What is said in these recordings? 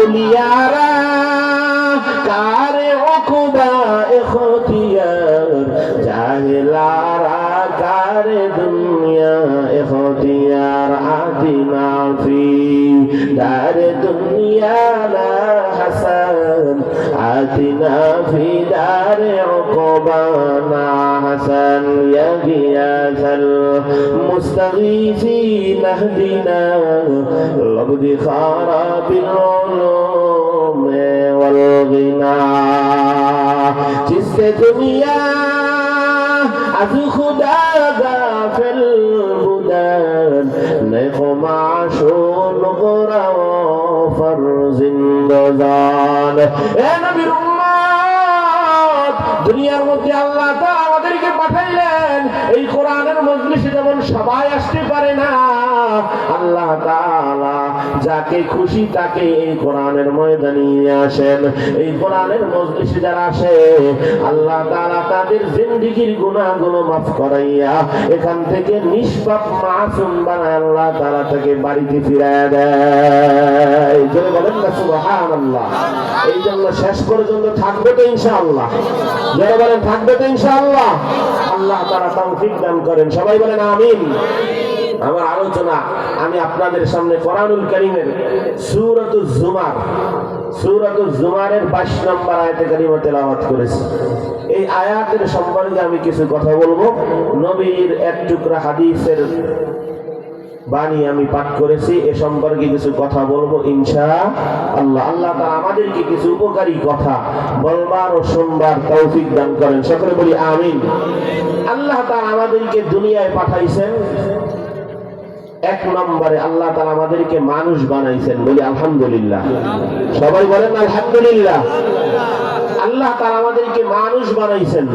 আউলিয়ারা কারে উকবা ইখতিয়ার, জাহেলারা কারে দুনিয়া ইখতিয়ার। আতিনা ফি দার দুনিয়া না হাসান, আতিনা ফি দার উকবা না হাসান। ইয়া গিয়াসাল মুস্তাগীসিন আহদিনা লবদি খারাবিল উলুম ওয়াল গিনা। जिससे दुनिया از خدا غافل بودن، نخماش و نقرا و فرزندگان। اے نبی উম্মত, দুনিয়ার মধ্যে আল্লাহ তাআলা আমাদেরকে পাঠাইলেন। এই কোরআনের মজলিসে যেমন সবাই আসতে পারে না, আল্লাহ তাআলা যাকে খুশি তাকে এই কোরআনের ময়দানে নিয়ে আসেন। এই কোরআনের মজলিসে যারা আসে, আল্লাহ তাআলা তাদের জিন্দেগীর গুনাহগুলো মাফ করাইয়া এখান থেকে নিষ্পাপ মাসুম বানায় আল্লাহ তাআলা তাকে বাড়িতে ফিরায় দেয়। জোরে বলেন না সুবহানাল্লাহ। এই জন্য শেষ পর্যন্ত থাকবে তো ইনশাআল্লাহ। জোরে বলেন থাকবে তো ইনশাআল্লাহ। আল্লাহ তাআলা তৌফিক দান করেন, সবাই বলেন আমিন। আমার আলোচনা আমি আপনাদের সামনে কোরআনুল কারীমের সূরাতুজ জুমারের 22 নম্বর আয়াতে কারিমা তেলাওয়াত করেছি। এই আয়াতের সম্পর্কে আমি কিছু কথা বলবো। নবীর এক টুকরা হাদিসের বাণী আমি পাঠ করেছি, এ সম্পর্কে কিছু কথা বলবো ইনশাআল্লাহ। আল্লাহ তাআলা আমাদেরকে কিছু উপকারী কথা বলবার ও শুনবার তৌফিক দান করেন, সকলে বলি আমিন। আল্লাহ তাআলা আমাদেরকে দুনিয়ায় পাঠাইছেন, এক নম্বরে আল্লাহ তাআলা আমাদেরকে মানুষ বানাইছেন, বলি আলহামদুলিল্লাহ। সবাই বলেন আলহামদুলিল্লাহ। আল্লাহ তাআলা আমাদেরকে মানুষ বানাইছেন।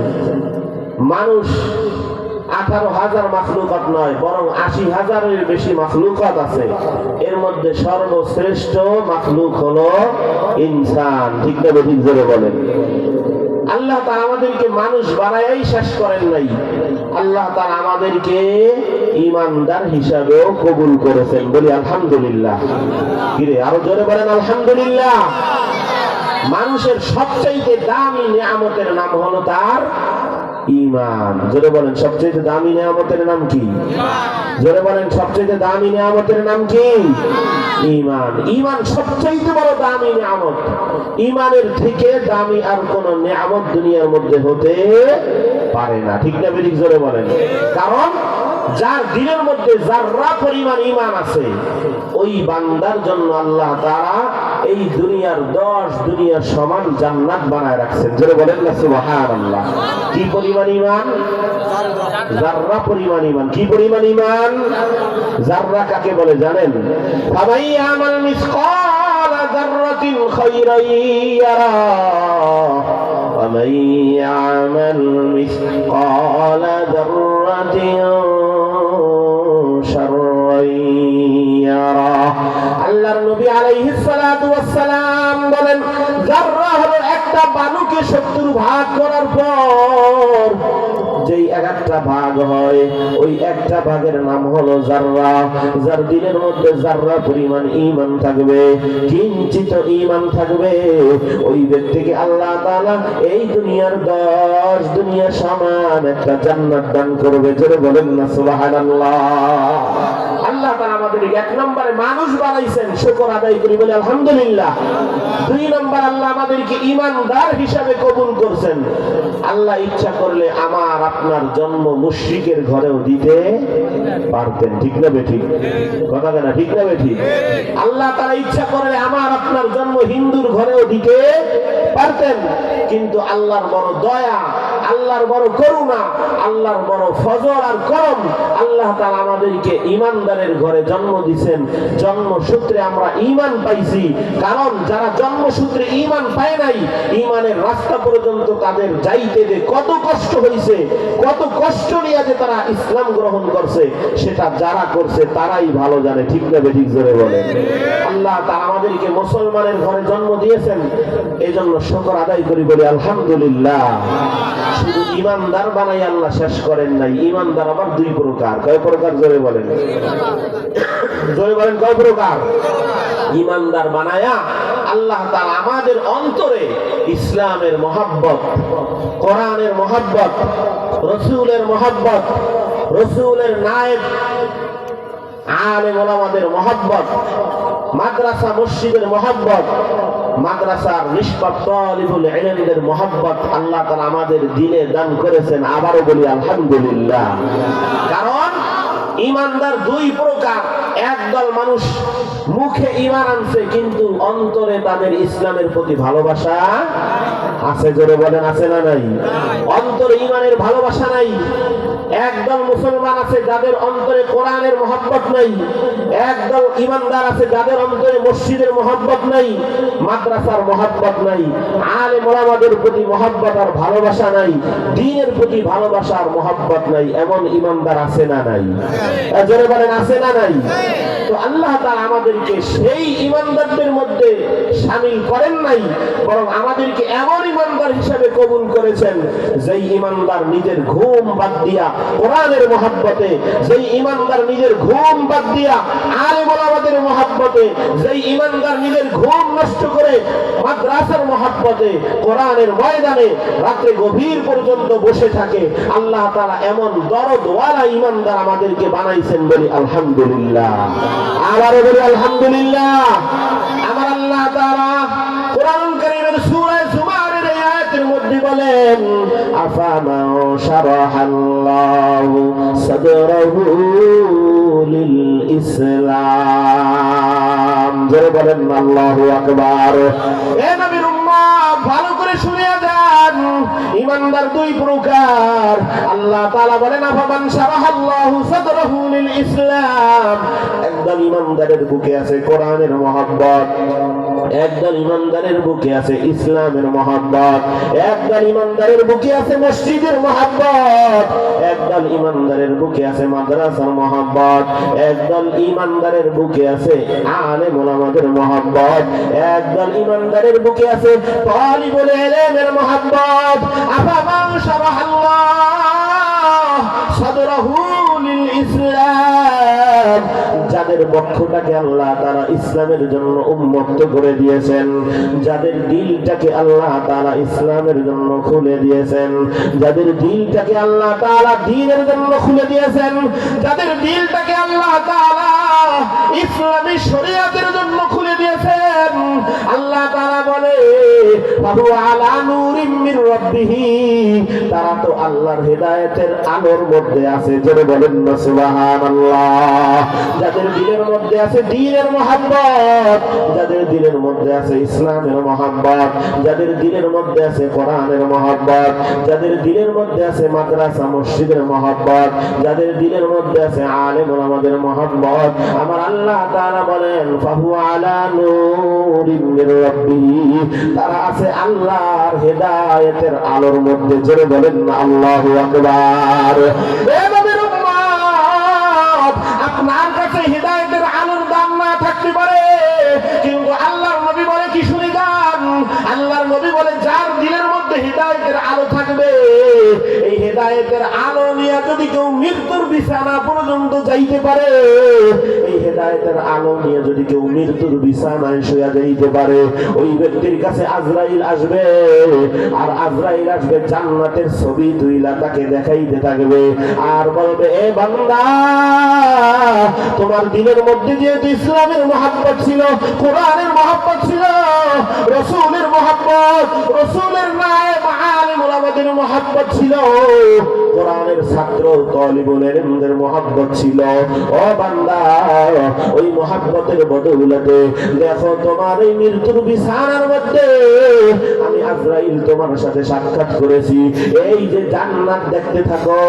মানুষ 18,000 মাখলুকাত নয়, বরং 80,000-এর বেশি মাখলুকাত আছে। এর মধ্যে সর্বশ্রেষ্ঠ মাখলুক হলো ইনসান। ঠিক না ঠিক জোরে বলেন। আল্লাহ তাআলা আমাদেরকে মানুষ বানায়াই শেষ করেন নাই, আল্লাহ তাআলা আমাদেরকে ঈমানদার হিসাবেও কবুল করেছেন, বলি আলহামদুলিল্লাহ। কিরে আরো জোরে বলেন আলহামদুলিল্লাহ। মানুষের সবচেয়ে দামি নিয়ামতের নাম হলো তার ঈমান। জোরে বলেন সবচেয়ে দামি নিয়ামতের নাম কি? জোরে বলেন সবচেয়ে দামি নিয়ামতের নাম কি? ঈমান। ঈমান সবচেয়ে বড় দামি নিয়ামত। ঈমানের থেকে দামি আর কোন নিয়ামত দুনিয়ার মধ্যে হতে পারে না। ঠিক না বেঠিক জোরে বলেন। কারণ যার দিলের মধ্যে যাররা পরিমাণ ঈমান আছে, ওই বান্দার জন্য আল্লাহ তাআলা এই দুনিয়ার 10 দুনিয়া সমান জান্নাত বানায় রাখছেন। জোরে বলেন না সুবহানাল্লাহ। কি পরিমাণ ঈমান? যাররা পরিমাণ ঈমান। কি পরিমাণ ঈমান? যাররা কাকে বলে জানেন? ফামাই আমাল মিসকালা যাররাতিন খায়রান ইয়ারা, ফামাই আমাল মিসকালা যাররাতিন শাররান ইয়ারা। আল্লাহর নবী আলাইহিস সালাতু ওয়াস সালাম বলেন, যাররা হলো একটা বালুকে 70 ভাগ করার পর যেই একটা ভাগ হয়, ওই একটা ভাগের নাম হলো যাররা। যার দিলের মধ্যে যাররা পরিমাণ ঈমান থাকবে, কিঞ্চিত ঈমান থাকবে, ওই ব্যক্তিকে আল্লাহ তাআলা এই দুনিয়ার 10 দুনিয়া সমান একটা জান্নাত দান করবে। জোরে বলেন না সুবহানাল্লাহ। আল্লাহ তাআলা আমাদেরকে এক নম্বরে মানুষ বানাইছেন, শুকর আদায় করি বলে আলহামদুলিল্লাহ। 2 নম্বর আল্লাহ আমাদেরকে ঈমানদার হিসাবে কবুল করছেন। আল্লাহ ইচ্ছা করলে আমার আপনার জন্ম মুশরিকের ঘরেও দিতে পারতেন। ঠিক না বেঠিক? কথা না ঠিক না বেঠিক? আল্লাহ তাআলা ইচ্ছা করলে আমার আপনার জন্ম হিন্দুর ঘরেও দিতে পারতেন, কিন্তু আল্লাহর বড় দয়া, আল্লাহর বড় করুণা, আল্লাহর বড় ফজল আর করম, আল্লাহ তাআলা আমাদেরকে ঈমানদারের ঘরে জন্ম দিয়েছেন। জন্মসূত্রে আমরা ঈমান পাইছি, কারণ যারা জন্মসূত্রে ঈমান পায় নাই, ঈমানের রাস্তা পর্যন্ত তাদের যাইতে যে কত কষ্ট হয়েছে, কত কষ্ট নিয়ে যে তারা ইসলাম গ্রহণ করছে, সেটা যারা করছে তারাই ভালো জানে। ঠিক না বেঠিক জোরে বলে। আল্লাহ তাআলা আমাদেরকে মুসলমানের ঘরে জন্ম দিয়েছেন, এজন্য শুকর আদায় করি বলি আলহামদুলিল্লাহ। শুধু ঈমানদার বানাই আল্লাহ শেষ করেন নাই। ঈমানদার আবার 2 প্রকার। কয় প্রকার জোরে বলেন? জয় বলেন কয় প্রকার? ইমানদার বানায়া আল্লাহ তাআলা আমাদের অন্তরে ইসলামের মহব্বত, কোরআনের মহব্বত, রসুলের মহব্বত, রসুলের নায়েব আলেম ওলামাদের মহব্বত, মাদ্রাসা মসজিদের মহব্বত, মাদ্রাসার নিষ্পাপ তালিবুল ইলমদের মহব্বত আল্লাহ তাআলা আমাদের দিলে দান করেছেন। আবারও বলি আলহামদুলিল্লাহ। কারণ ইমানদার দুই প্রকার। একদল মানুষ মুখে ঈমান আনছে কিন্তু অন্তরে তাদের ইসলামের প্রতি ভালোবাসা আছে। জোরে বলেন আছে না নাই? অন্তরে ঈমানের ভালোবাসা নাই। একদল মুসলমান আছে যাদের অন্তরে কোরআনের মহব্বত নাই। একদল ঈমানদার আছে যাদের অন্তরে মসজিদের মহব্বত নাই, মাদ্রাসার মহব্বত নাই, আলেম ওলামাদের প্রতি মহব্বত আর ভালোবাসা নাই, দ্বীনের প্রতি ভালোবাসা আর মহব্বত নাই। এমন ঈমানদার আছে না নাই? জোরে বলেন আছে না নাই? তো আল্লাহ তাআলা আমাদেরকে সেই ঈমানদারদের মধ্যে শামিল করেন নাই, বরং আমাদেরকে এমন ঈমানদার হিসেবে কবুল করেছেন যেই ঈমানদার নিজের ঘুম বাদ দিয়া কোরআনের মহব্বতে, যেই ঈমানদার নিজের ঘুম বাদ দিয়া আলেম ওলামাদের মহব্বতে, যেই ঈমানদার নিজের ঘুম নষ্ট করে মাদ্রাসার মহব্বতে কোরআনের ময়দানে রাতে গভীর পর্যন্ত বসে থাকে। আল্লাহ তাআলা এমন দরদওয়ালা ঈমানদার আমাদেরকে বানাইছেন। বলি আলহামদুলিল্লাহ। আবারও বলি আলহামদুলিল্লাহ। আমার আল্লাহ তাআলা কোরআন কারীমের সূরা জুমারের এই আয়াতের মধ্যে বলেন, আফামান শারাহাল্লাহু সাদরাহু লিল ইসলাম। জোরে বলেন আল্লাহু আকবার। এ নবীর উম্মত ভালো করে শুনিয়া যান, ঈমানদার দুই প্রকার। আল্লাহ তাআলা বলেন, আফামান শারাহাল্লাহু সাদরাহু লিল ইসলাম। একদল ঈমানদারের বুকে আছে কোরআনের মহব্বত, একদল ঈমানদারের বুকে আছে ইসলামের মহব্বত, একদল ঈমানদারের বুকে আছে মসজিদের মহব্বত, একদল ঈমানদারের বুকে আছে মাদ্রাসার মহব্বত, একদল ঈমানদারের বুকে আছে আলেম ওলামাদের মহব্বত, একদল ঈমানদারের বুকে আছে তালিবুল ইলমের মহব্বত। আফামান শারাহাল্লাহু সাদরাহু লিল ইসলাম। যাদের বক্ষটাকে আল্লাহ তাআলা ইসলামের জন্য উন্মুক্ত করে দিয়েছেন, যাদের দিলটাকে আল্লাহ তাআলা ইসলামের জন্য খুলে দিয়েছেন, যাদের দিলটাকে আল্লাহ তাআলা দ্বীনের জন্য খুলে দিয়েছেন, যাদের দিলটাকে আল্লাহ তাআলা ইসলামী শরীয়তের জন্য খুলে দিয়েছেন, আল্লাহ তাআলা বলে ফাহু আলা নূরিম মির রাব্বিহি। তারা তো আল্লাহর হেদায়েতের আলোর মধ্যে আছে। জোরে বলেন না সুবহানাল্লাহ। যাদের দিলের মধ্যে আছে দ্বীনের মহব্বত, যাদের দিলের মধ্যে আছে ইসলামের মহব্বত, যাদের দিলের মধ্যে আছে কোরআনের মহব্বত, যাদের দিলের মধ্যে আছে মাদ্রাসা মসজিদের মহব্বত, যাদের দিলের মধ্যে আছে আলেম ওলামাদের মহব্বত, আমার আল্লাহ তাআলা বলেন ফাহু আলা নূরিম মির রাব্বিহি। তারা আছে আল্লাহর হেদায়েতের আলোর মধ্যে। জোরে বলেন না আল্লাহু আকবার। এ নবীর উম্মত, আপনার কাছে হেদায়েতের আলোর দাম না থাকতে পারে, কিন্তু আল্লাহর নবী বলে কি শুনি গান, আল্লাহর নবী বলে যার দিলের মধ্যে হেদায়েতের আলো থাকবে, এই হেদায়েতের আলো নিয়ে যদি কেউ মৃত্যুর বিছানা পর্যন্ত যাইতে পারে, এই হেদায়েতের আলো নিয়ে যদি কেউ মৃত্যুর বিছানায় শুয়ে যাইতে পারে, ওই ব্যক্তির কাছে আজরাইল আসবে, আর আজরাইল আসবে জান্নাতের ছবি তুইলা তাকে দেখাইতে থাকবে, আর বলবে এ বান্দা, তোমার দিলের মধ্যে যেহেতু ইসলামের মহব্বত ছিল, কোরআনের মহব্বত ছিল, রাসূলের মহব্বত, রাসূলের নায়েব আলেম ওলামাদের মহব্বত ছিল, কোরআনের ছাত্র তালিবুল ইলমদের মহব্বত ছিল, ও বান্দা, ওই মহব্বতের বদৌলতে দেখো তোমার এই মৃত্যুর বিছানার মধ্যে আমি আজরাইল তোমার সাথে সাক্ষাৎ করেছি। এই যে জান্নাত দেখতে থাকো,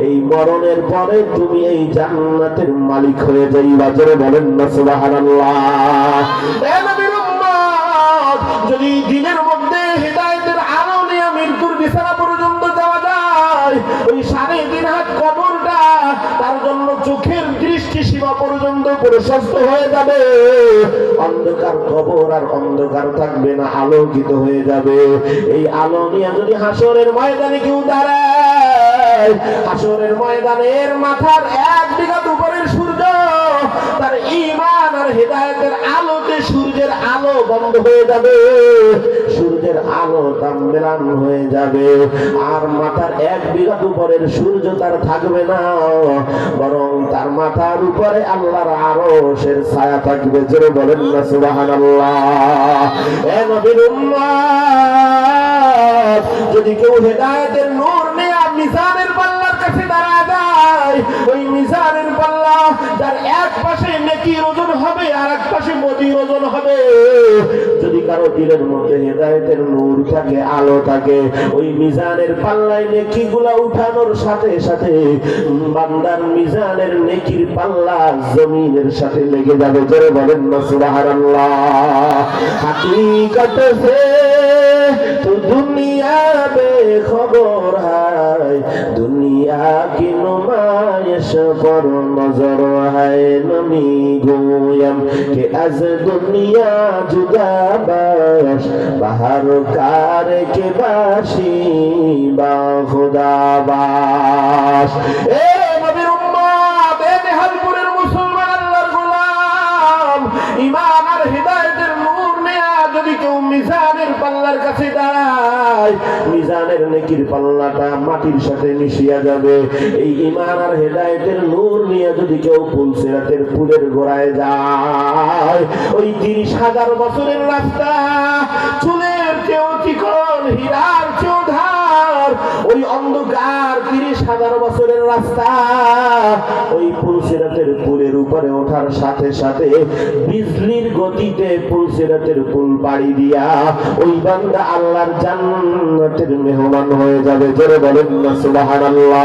এই মরণের পরে তুমি এই জান্নাতের মালিক হয়ে যাইবা। জোরে বলেন না সুবহানাল্লাহ। এ নবীর উম্মত, যদি দিনের মধ্যে হেদায়েতের আলো নিয়ে মৃত্যুর বিছানা পর্যন্ত যাওয়া যায়, ওই 3.5 হাত কবরটা তার জন্য চোখের দৃষ্টি সীমা পর্যন্ত প্রশস্ত হয়ে যাবে। অন্ধকার কবর আর অন্ধকার থাকবে না, আলোকিত হয়ে যাবে। এই আলো নিয়ে যদি হাসরের ময়দানে কেউ দাঁড়ায়, হাসরের ময়দানের মাথার 1 বিঘা উপরের সূর্য তার সূর্যের আলো বন্ধ হয়ে যাবে, সূর্যের আলো তাম্বেলান হয়ে যাবে, আর মাথার 1 বিঘা উপরের সূর্য তার থাকবে না, বরং তার মাথার উপরে আল্লাহর আরশের ছায়া থাকবে। জোরে বলেন না সুবহানাল্লাহ। এ নবীর উম্মত, যদি কেউ হেদায়েতের নূর নিয়ে মিজানের পাল্লার কাছে দাঁড়ায় যায়, ওই মিজানের পাল্লা যার এক পাশে নেকির ওজন হবে আর এক পাশে মদির ওজন হবে, যদি কারো দিলের মধ্যে হেদায়েতের নূর থাকে, আলো থাকে, ওই মিজানের পাল্লায় নেকিগুলা উঠানোর সাথে সাথে বান্দার মিজানের নেকির পাল্লা জমিনের সাথে লেগে যাবে। জোরে বলেন না সুবহানাল্লাহ। হাকিকত সে তো দুনিয়া বেখবর হয়, দুনিয়া কি নুমাইশ পর নজর হয়। নমি গোয়ম কে আজ দুনিয়া জুদা বাস, বাহার কার কে বাসি বা খুদা বাস। এ নবীর উম্মত, এ নেহালপুরের মুসলমান, আল্লাহর গোলাম, ঈমান আর হিদায়াতের নূর নিয়ে যদি কেউ মিজানের পাল্লার কাছে দাঁড়ায়, মিজানের নেকির পাল্লাটা মাটির সাথে মিশিয়া যাবে। এই ঈমান আর হিদায়াতের নূর নিয়ে যদি কেউ পুলসিরাতের পুলের গোড়ায় যায়, ওই 30,000 বছরের রাস্তা, চুলের চেয়েও চিকন, হীরার চেয়েও ধার, ওই অন্ধকার 30,000 বছরের রাস্তা, ওই পুলসিরাতের পুলের উপরে ওঠার সাথে সাথে বিজলির গতিতে পুলসিরাতের পুল পাড়ি দিয়া ওই বান্দা আল্লাহর জান্নাতের মেহমান হয়ে যাবে। জোরে বলেন না সুবহানাল্লাহ।